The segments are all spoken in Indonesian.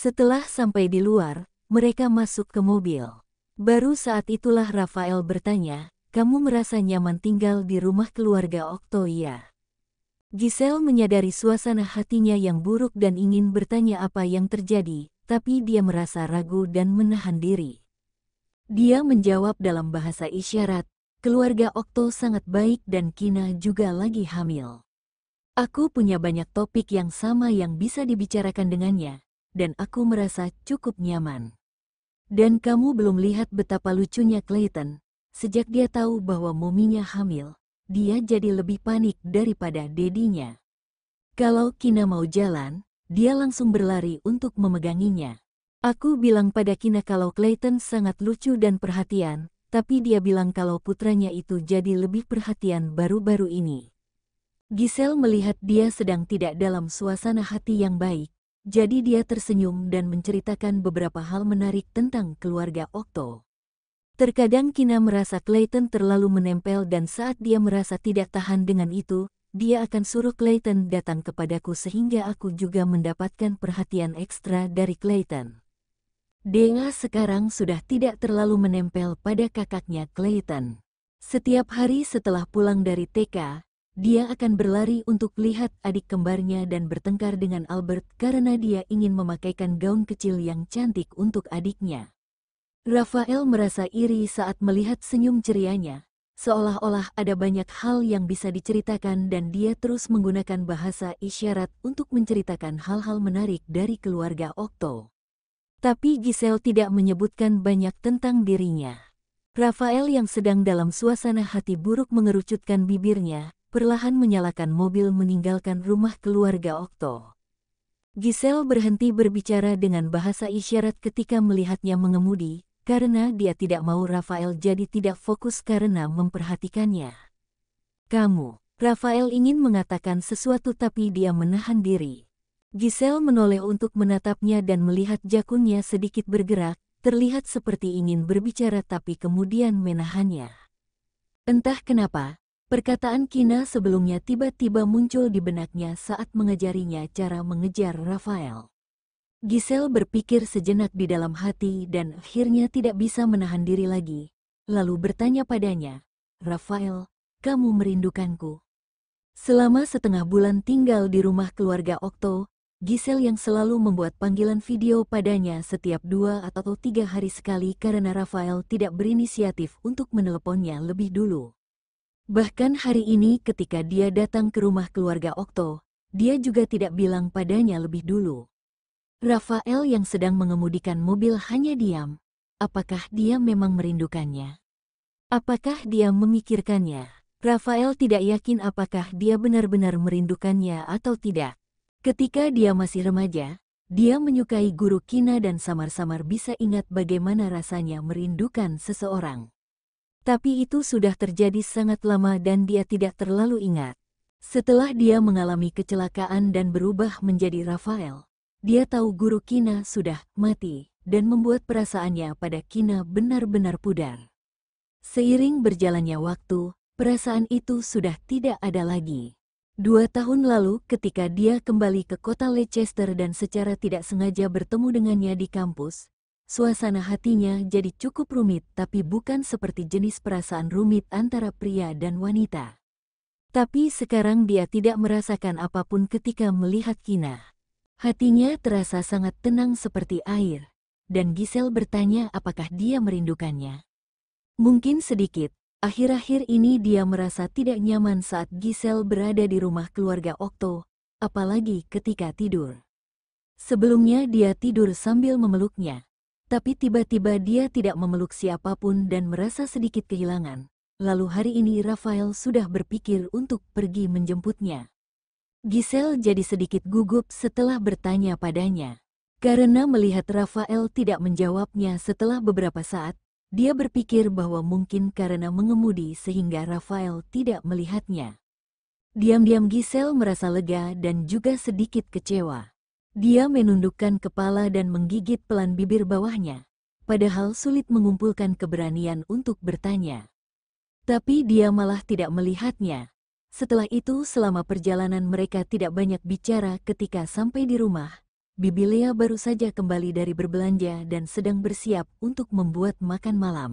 Setelah sampai di luar, mereka masuk ke mobil. Baru saat itulah Rafael bertanya, "Kamu merasa nyaman tinggal di rumah keluarga Okto, ya?" Giselle menyadari suasana hatinya yang buruk dan ingin bertanya apa yang terjadi, tapi dia merasa ragu dan menahan diri. Dia menjawab dalam bahasa isyarat, "Keluarga Okto sangat baik dan Kina juga lagi hamil. Aku punya banyak topik yang sama yang bisa dibicarakan dengannya, dan aku merasa cukup nyaman. Dan kamu belum lihat betapa lucunya Clayton. Sejak dia tahu bahwa mominya hamil, dia jadi lebih panik daripada dedinya. Kalau Kina mau jalan, dia langsung berlari untuk memeganginya. Aku bilang pada Kina kalau Clayton sangat lucu dan perhatian, tapi dia bilang kalau putranya itu jadi lebih perhatian baru-baru ini." Giselle melihat dia sedang tidak dalam suasana hati yang baik, jadi dia tersenyum dan menceritakan beberapa hal menarik tentang keluarga Okto. Terkadang Kina merasa Clayton terlalu menempel dan saat dia merasa tidak tahan dengan itu, dia akan suruh Clayton datang kepadaku sehingga aku juga mendapatkan perhatian ekstra dari Clayton. Dea sekarang sudah tidak terlalu menempel pada kakaknya Clayton. Setiap hari setelah pulang dari TK, dia akan berlari untuk lihat adik kembarnya dan bertengkar dengan Albert karena dia ingin memakaikan gaun kecil yang cantik untuk adiknya. Rafael merasa iri saat melihat senyum cerianya, seolah-olah ada banyak hal yang bisa diceritakan dan dia terus menggunakan bahasa isyarat untuk menceritakan hal-hal menarik dari keluarga Okto. Tapi Giselle tidak menyebutkan banyak tentang dirinya. Rafael yang sedang dalam suasana hati buruk mengerucutkan bibirnya, perlahan menyalakan mobil meninggalkan rumah keluarga Okto. Giselle berhenti berbicara dengan bahasa isyarat ketika melihatnya mengemudi, karena dia tidak mau Rafael jadi tidak fokus karena memperhatikannya. Rafael ingin mengatakan sesuatu tapi dia menahan diri. Giselle menoleh untuk menatapnya dan melihat jakunnya sedikit bergerak, terlihat seperti ingin berbicara tapi kemudian menahannya. Entah kenapa, perkataan Kina sebelumnya tiba-tiba muncul di benaknya saat mengajarinya cara mengejar Rafael. Giselle berpikir sejenak di dalam hati dan akhirnya tidak bisa menahan diri lagi, lalu bertanya padanya, "Rafael, kamu merindukanku?" Selama setengah bulan tinggal di rumah keluarga Okto, Giselle yang selalu membuat panggilan video padanya setiap 2 atau 3 hari sekali karena Rafael tidak berinisiatif untuk meneleponnya lebih dulu. Bahkan hari ini ketika dia datang ke rumah keluarga Okto, dia juga tidak bilang padanya lebih dulu. Rafael yang sedang mengemudikan mobil hanya diam. Apakah dia memang merindukannya? Apakah dia memikirkannya? Rafael tidak yakin apakah dia benar-benar merindukannya atau tidak. Ketika dia masih remaja, dia menyukai guru Kina dan samar-samar bisa ingat bagaimana rasanya merindukan seseorang. Tapi itu sudah terjadi sangat lama dan dia tidak terlalu ingat. Setelah dia mengalami kecelakaan dan berubah menjadi Rafael, dia tahu guru Kina sudah mati dan membuat perasaannya pada Kina benar-benar pudar. Seiring berjalannya waktu, perasaan itu sudah tidak ada lagi. 2 tahun lalu ketika dia kembali ke kota Leicester dan secara tidak sengaja bertemu dengannya di kampus, suasana hatinya jadi cukup rumit tapi bukan seperti jenis perasaan rumit antara pria dan wanita. Tapi sekarang dia tidak merasakan apapun ketika melihat Kina. Hatinya terasa sangat tenang seperti air, dan Giselle bertanya apakah dia merindukannya. Mungkin sedikit. Akhir-akhir ini dia merasa tidak nyaman saat Giselle berada di rumah keluarga Okto, apalagi ketika tidur. Sebelumnya dia tidur sambil memeluknya, tapi tiba-tiba dia tidak memeluk siapapun dan merasa sedikit kehilangan. Lalu hari ini Rafael sudah berpikir untuk pergi menjemputnya. Giselle jadi sedikit gugup setelah bertanya padanya. Karena melihat Rafael tidak menjawabnya setelah beberapa saat, dia berpikir bahwa mungkin karena mengemudi sehingga Rafael tidak melihatnya. Diam-diam Giselle merasa lega dan juga sedikit kecewa. Dia menundukkan kepala dan menggigit pelan bibir bawahnya, padahal sulit mengumpulkan keberanian untuk bertanya. Tapi dia malah tidak melihatnya. Setelah itu selama perjalanan mereka tidak banyak bicara ketika sampai di rumah. Bibi Lea baru saja kembali dari berbelanja dan sedang bersiap untuk membuat makan malam.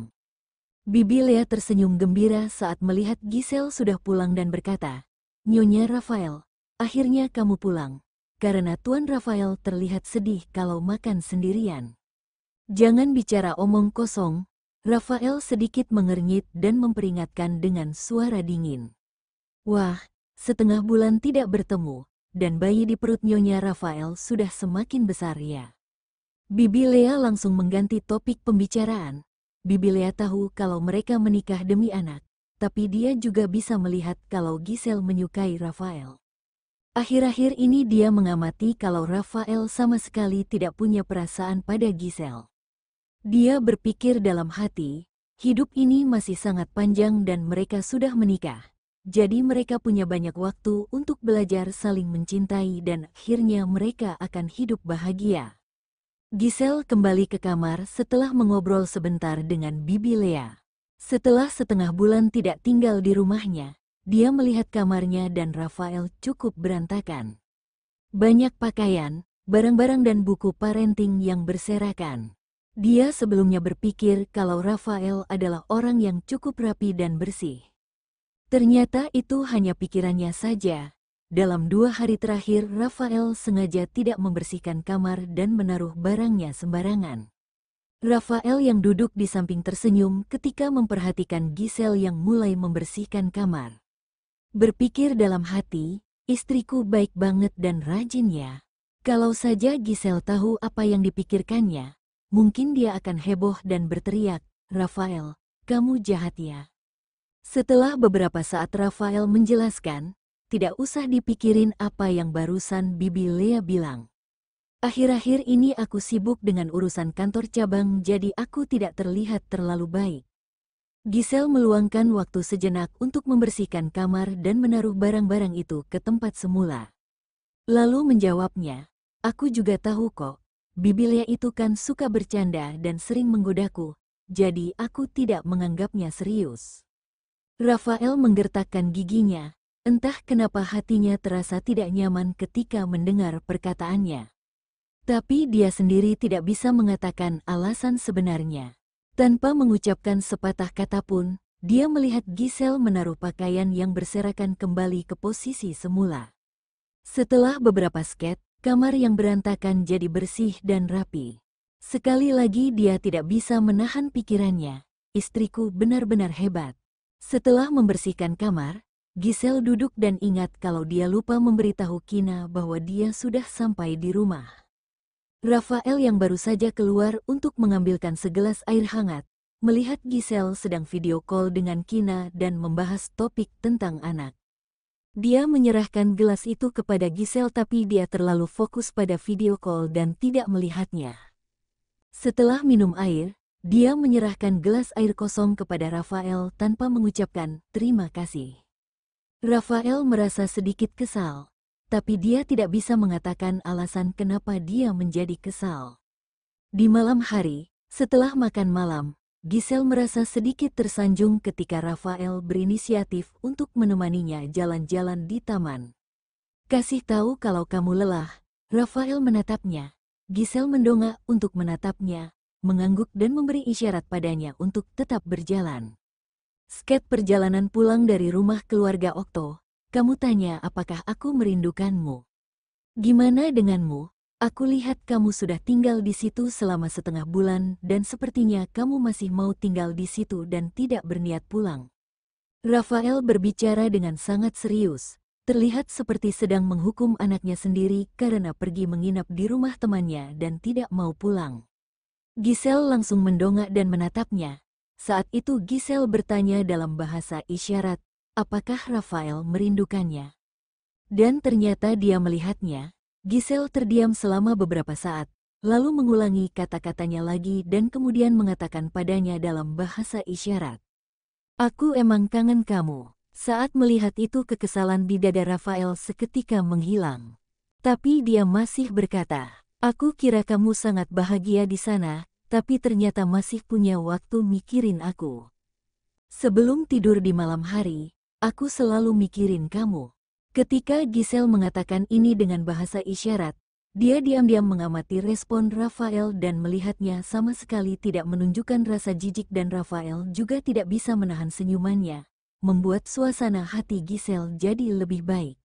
Bibi Lea tersenyum gembira saat melihat Giselle sudah pulang dan berkata, "Nyonya Rafael, akhirnya kamu pulang. Karena Tuan Rafael terlihat sedih kalau makan sendirian." "Jangan bicara omong kosong," Rafael sedikit mengernyit dan memperingatkan dengan suara dingin. "Wah, setengah bulan tidak bertemu, dan bayi di perut Nyonya Rafael sudah semakin besar ya." Bibi Lea langsung mengganti topik pembicaraan. Bibi Lea tahu kalau mereka menikah demi anak, tapi dia juga bisa melihat kalau Giselle menyukai Rafael. Akhir-akhir ini dia mengamati kalau Rafael sama sekali tidak punya perasaan pada Giselle. Dia berpikir dalam hati, hidup ini masih sangat panjang dan mereka sudah menikah. Jadi mereka punya banyak waktu untuk belajar saling mencintai dan akhirnya mereka akan hidup bahagia. Giselle kembali ke kamar setelah mengobrol sebentar dengan Bibi Lea. Setelah setengah bulan tidak tinggal di rumahnya, dia melihat kamarnya dan Rafael cukup berantakan. Banyak pakaian, barang-barang dan buku parenting yang berserakan. Dia sebelumnya berpikir kalau Rafael adalah orang yang cukup rapi dan bersih. Ternyata itu hanya pikirannya saja. Dalam 2 hari terakhir, Rafael sengaja tidak membersihkan kamar dan menaruh barangnya sembarangan. Rafael yang duduk di samping tersenyum ketika memperhatikan Giselle yang mulai membersihkan kamar. Berpikir dalam hati, istriku baik banget dan rajin ya. Kalau saja Giselle tahu apa yang dipikirkannya, mungkin dia akan heboh dan berteriak, "Rafael, kamu jahat ya." Setelah beberapa saat Rafael menjelaskan, "Tidak usah dipikirin apa yang barusan Bibi Lea bilang. Akhir-akhir ini aku sibuk dengan urusan kantor cabang jadi aku tidak terlihat terlalu baik." Giselle meluangkan waktu sejenak untuk membersihkan kamar dan menaruh barang-barang itu ke tempat semula. Lalu menjawabnya, "Aku juga tahu kok. Bibi Lea itu kan suka bercanda dan sering menggodaku, jadi aku tidak menganggapnya serius." Rafael menggertakkan giginya, entah kenapa hatinya terasa tidak nyaman ketika mendengar perkataannya. Tapi dia sendiri tidak bisa mengatakan alasan sebenarnya. Tanpa mengucapkan sepatah kata pun, dia melihat Giselle menaruh pakaian yang berserakan kembali ke posisi semula. Setelah beberapa sket, kamar yang berantakan jadi bersih dan rapi. Sekali lagi dia tidak bisa menahan pikirannya. Istriku benar-benar hebat. Setelah membersihkan kamar, Giselle duduk dan ingat kalau dia lupa memberitahu Kina bahwa dia sudah sampai di rumah. Rafael yang baru saja keluar untuk mengambilkan segelas air hangat, melihat Giselle sedang video call dengan Kina dan membahas topik tentang anak. Dia menyerahkan gelas itu kepada Giselle tapi dia terlalu fokus pada video call dan tidak melihatnya. Setelah minum air, dia menyerahkan gelas air kosong kepada Rafael tanpa mengucapkan terima kasih. Rafael merasa sedikit kesal, tapi dia tidak bisa mengatakan alasan kenapa dia menjadi kesal. Di malam hari, setelah makan malam, Giselle merasa sedikit tersanjung ketika Rafael berinisiatif untuk menemaninya jalan-jalan di taman. "Kasih tahu kalau kamu lelah." Rafael menatapnya. Giselle mendongak untuk menatapnya, mengangguk dan memberi isyarat padanya untuk tetap berjalan. Sket perjalanan pulang dari rumah keluarga Okto. "Kamu tanya apakah aku merindukanmu. Gimana denganmu? Aku lihat kamu sudah tinggal di situ selama setengah bulan dan sepertinya kamu masih mau tinggal di situ dan tidak berniat pulang." Rafael berbicara dengan sangat serius, terlihat seperti sedang menghukum anaknya sendiri karena pergi menginap di rumah temannya dan tidak mau pulang. Giselle langsung mendongak dan menatapnya. Saat itu Giselle bertanya dalam bahasa isyarat, apakah Rafael merindukannya. Dan ternyata dia melihatnya. Giselle terdiam selama beberapa saat, lalu mengulangi kata-katanya lagi dan kemudian mengatakan padanya dalam bahasa isyarat, "Aku emang kangen kamu." Saat melihat itu kekesalan di dada Rafael seketika menghilang. Tapi dia masih berkata, "Aku kira kamu sangat bahagia di sana, tapi ternyata masih punya waktu mikirin aku. Sebelum tidur di malam hari, aku selalu mikirin kamu." Ketika Giselle mengatakan ini dengan bahasa isyarat, Dia diam-diam mengamati respon Rafael dan melihatnya sama sekali tidak menunjukkan rasa jijik dan Rafael juga tidak bisa menahan senyumannya, membuat suasana hati Giselle jadi lebih baik.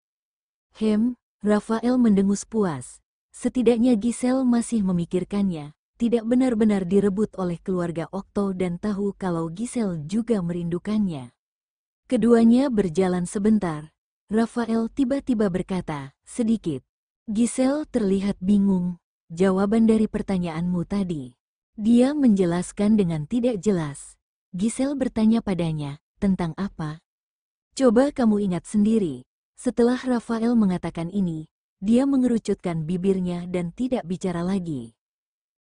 Rafael mendengus puas. Setidaknya Giselle masih memikirkannya, tidak benar-benar direbut oleh keluarga Okto dan tahu kalau Giselle juga merindukannya. Keduanya berjalan sebentar. Rafael tiba-tiba berkata, sedikit. Giselle terlihat bingung. Jawaban dari pertanyaanmu tadi. Dia menjelaskan dengan tidak jelas. Giselle bertanya padanya, tentang apa? Coba kamu ingat sendiri. Setelah Rafael mengatakan ini, dia mengerucutkan bibirnya dan tidak bicara lagi.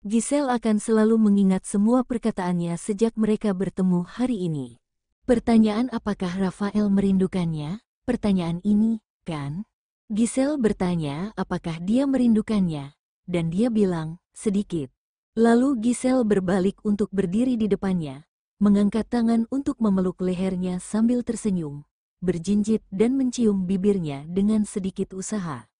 Giselle akan selalu mengingat semua perkataannya sejak mereka bertemu hari ini. Pertanyaan apakah Rafael merindukannya? Pertanyaan ini, kan? Giselle bertanya apakah dia merindukannya, dan dia bilang, sedikit. Lalu Giselle berbalik untuk berdiri di depannya, mengangkat tangan untuk memeluk lehernya sambil tersenyum, berjinjit dan mencium bibirnya dengan sedikit usaha.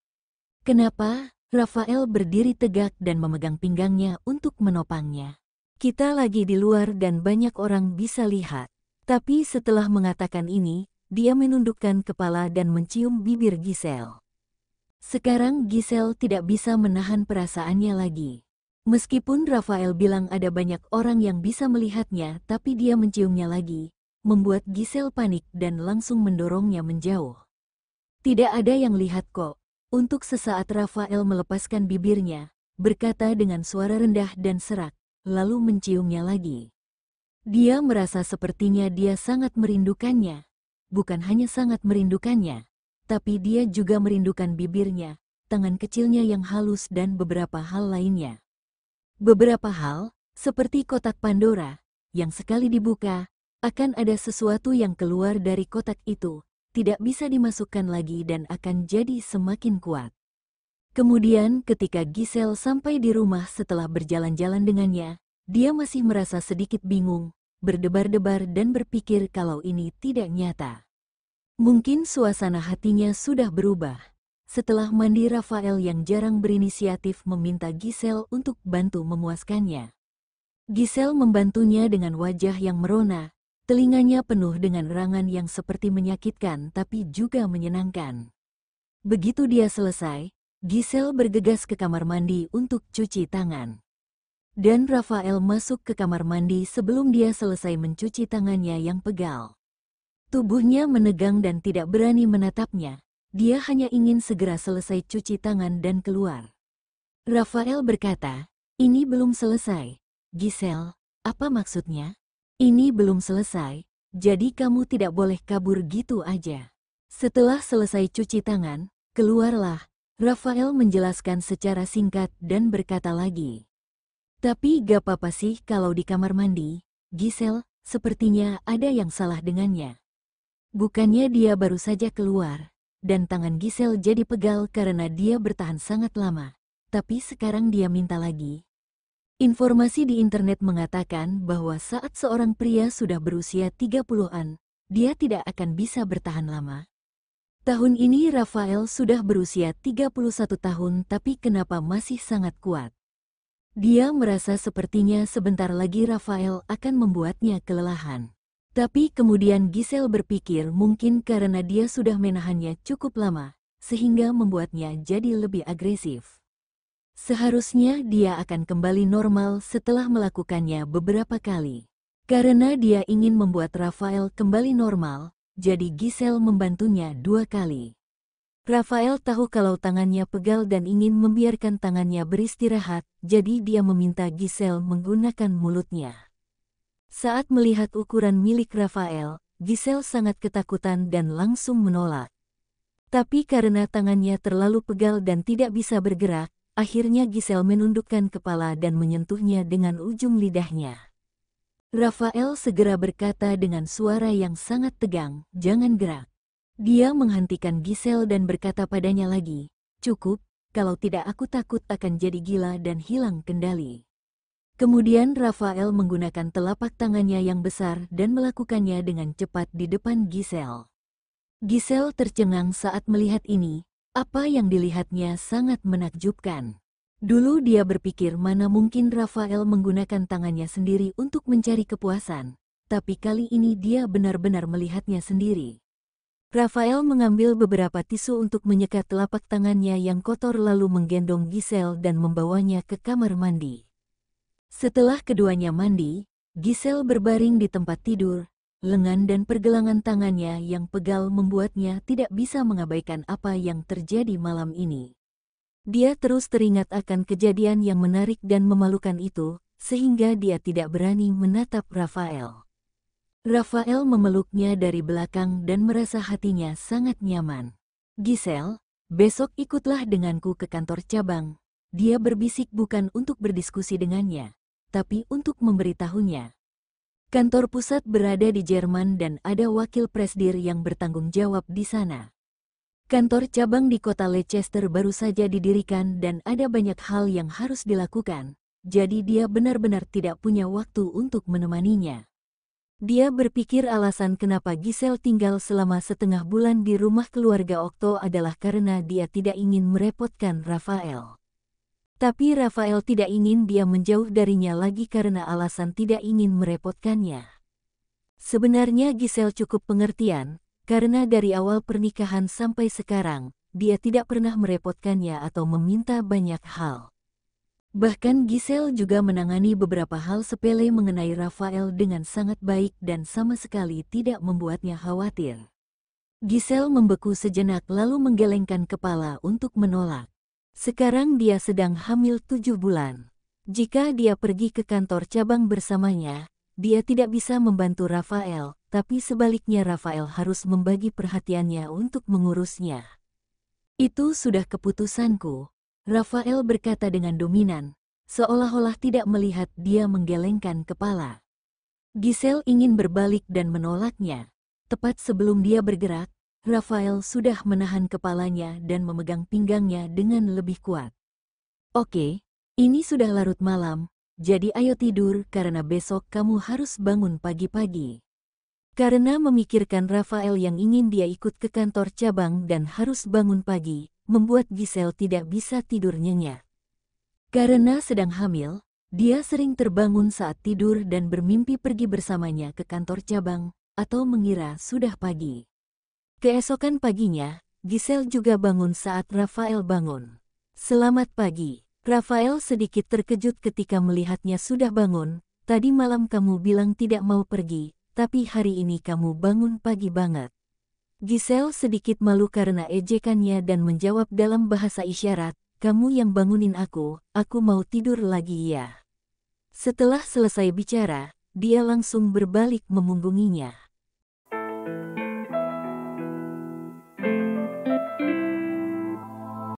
Kenapa? Rafael berdiri tegak dan memegang pinggangnya untuk menopangnya. Kita lagi di luar dan banyak orang bisa lihat. Tapi setelah mengatakan ini, dia menundukkan kepala dan mencium bibir Giselle. Sekarang Giselle tidak bisa menahan perasaannya lagi. Meskipun Rafael bilang ada banyak orang yang bisa melihatnya, tapi dia menciumnya lagi, membuat Giselle panik dan langsung mendorongnya menjauh. Tidak ada yang lihat kok. Untuk sesaat Rafael melepaskan bibirnya, berkata dengan suara rendah dan serak, lalu menciumnya lagi. Dia merasa sepertinya dia sangat merindukannya. Bukan hanya sangat merindukannya, tapi dia juga merindukan bibirnya, tangan kecilnya yang halus dan beberapa hal lainnya. Beberapa hal, seperti kotak Pandora, yang sekali dibuka, akan ada sesuatu yang keluar dari kotak itu, tidak bisa dimasukkan lagi dan akan jadi semakin kuat. Kemudian ketika Giselle sampai di rumah setelah berjalan-jalan dengannya, dia masih merasa sedikit bingung, berdebar-debar dan berpikir kalau ini tidak nyata. Mungkin suasana hatinya sudah berubah. Setelah mandi Rafael yang jarang berinisiatif meminta Giselle untuk bantu memuaskannya. Giselle membantunya dengan wajah yang merona. Telinganya penuh dengan erangan yang seperti menyakitkan tapi juga menyenangkan. Begitu dia selesai, Giselle bergegas ke kamar mandi untuk cuci tangan. Dan Rafael masuk ke kamar mandi sebelum dia selesai mencuci tangannya yang pegal. Tubuhnya menegang dan tidak berani menatapnya. Dia hanya ingin segera selesai cuci tangan dan keluar. Rafael berkata, "Ini belum selesai. Giselle, apa maksudnya? Ini belum selesai, jadi kamu tidak boleh kabur gitu aja." Setelah selesai cuci tangan, keluarlah. Rafael menjelaskan secara singkat dan berkata lagi. Tapi gak apa-apa sih kalau di kamar mandi, Giselle, sepertinya ada yang salah dengannya. Bukannya dia baru saja keluar, dan tangan Giselle jadi pegal karena dia bertahan sangat lama, tapi sekarang dia minta lagi. Informasi di internet mengatakan bahwa saat seorang pria sudah berusia 30-an, dia tidak akan bisa bertahan lama. Tahun ini Rafael sudah berusia 31 tahun tapi kenapa masih sangat kuat? Dia merasa sepertinya sebentar lagi Rafael akan membuatnya kelelahan. Tapi kemudian Giselle berpikir mungkin karena dia sudah menahannya cukup lama, sehingga membuatnya jadi lebih agresif. Seharusnya dia akan kembali normal setelah melakukannya beberapa kali. Karena dia ingin membuat Rafael kembali normal, jadi Giselle membantunya 2 kali. Rafael tahu kalau tangannya pegal dan ingin membiarkan tangannya beristirahat, jadi dia meminta Giselle menggunakan mulutnya. Saat melihat ukuran milik Rafael, Giselle sangat ketakutan dan langsung menolak. Tapi karena tangannya terlalu pegal dan tidak bisa bergerak, akhirnya Giselle menundukkan kepala dan menyentuhnya dengan ujung lidahnya. Rafael segera berkata dengan suara yang sangat tegang, "Jangan gerak." Dia menghentikan Giselle dan berkata padanya lagi, "Cukup, kalau tidak aku takut akan jadi gila dan hilang kendali." Kemudian Rafael menggunakan telapak tangannya yang besar dan melakukannya dengan cepat di depan Giselle. Giselle tercengang saat melihat ini. Apa yang dilihatnya sangat menakjubkan. Dulu dia berpikir mana mungkin Rafael menggunakan tangannya sendiri untuk mencari kepuasan, tapi kali ini dia benar-benar melihatnya sendiri. Rafael mengambil beberapa tisu untuk menyekat telapak tangannya yang kotor lalu menggendong Giselle dan membawanya ke kamar mandi. Setelah keduanya mandi, Giselle berbaring di tempat tidur. Lengan dan pergelangan tangannya yang pegal membuatnya tidak bisa mengabaikan apa yang terjadi malam ini. Dia terus teringat akan kejadian yang menarik dan memalukan itu, sehingga dia tidak berani menatap Rafael. Rafael memeluknya dari belakang dan merasa hatinya sangat nyaman. "Giselle, besok ikutlah denganku ke kantor cabang." Dia berbisik bukan untuk berdiskusi dengannya, tapi untuk memberitahunya. Kantor pusat berada di Jerman dan ada wakil presdir yang bertanggung jawab di sana. Kantor cabang di kota Leicester baru saja didirikan dan ada banyak hal yang harus dilakukan, jadi dia benar-benar tidak punya waktu untuk menemaninya. Dia berpikir alasan kenapa Giselle tinggal selama setengah bulan di rumah keluarga Okto adalah karena dia tidak ingin merepotkan Rafael. Tapi Rafael tidak ingin dia menjauh darinya lagi karena alasan tidak ingin merepotkannya. Sebenarnya Giselle cukup pengertian, karena dari awal pernikahan sampai sekarang, dia tidak pernah merepotkannya atau meminta banyak hal. Bahkan Giselle juga menangani beberapa hal sepele mengenai Rafael dengan sangat baik dan sama sekali tidak membuatnya khawatir. Giselle membeku sejenak lalu menggelengkan kepala untuk menolak. Sekarang dia sedang hamil 7 bulan. Jika dia pergi ke kantor cabang bersamanya, dia tidak bisa membantu Rafael, tapi sebaliknya Rafael harus membagi perhatiannya untuk mengurusnya. "Itu sudah keputusanku," Rafael berkata dengan dominan, seolah-olah tidak melihat dia menggelengkan kepala. Giselle ingin berbalik dan menolaknya. Tepat sebelum dia bergerak, Rafael sudah menahan kepalanya dan memegang pinggangnya dengan lebih kuat. "Oke, ini sudah larut malam, jadi ayo tidur karena besok kamu harus bangun pagi-pagi." Karena memikirkan Rafael yang ingin dia ikut ke kantor cabang dan harus bangun pagi, membuat Giselle tidak bisa tidur nyenyak. Karena sedang hamil, dia sering terbangun saat tidur dan bermimpi pergi bersamanya ke kantor cabang, atau mengira sudah pagi. Keesokan paginya, Giselle juga bangun saat Rafael bangun. "Selamat pagi." Rafael sedikit terkejut ketika melihatnya sudah bangun. "Tadi malam kamu bilang tidak mau pergi, tapi hari ini kamu bangun pagi banget." Giselle sedikit malu karena ejekannya dan menjawab dalam bahasa isyarat, "Kamu yang bangunin aku mau tidur lagi ya." Setelah selesai bicara, dia langsung berbalik memunggunginya.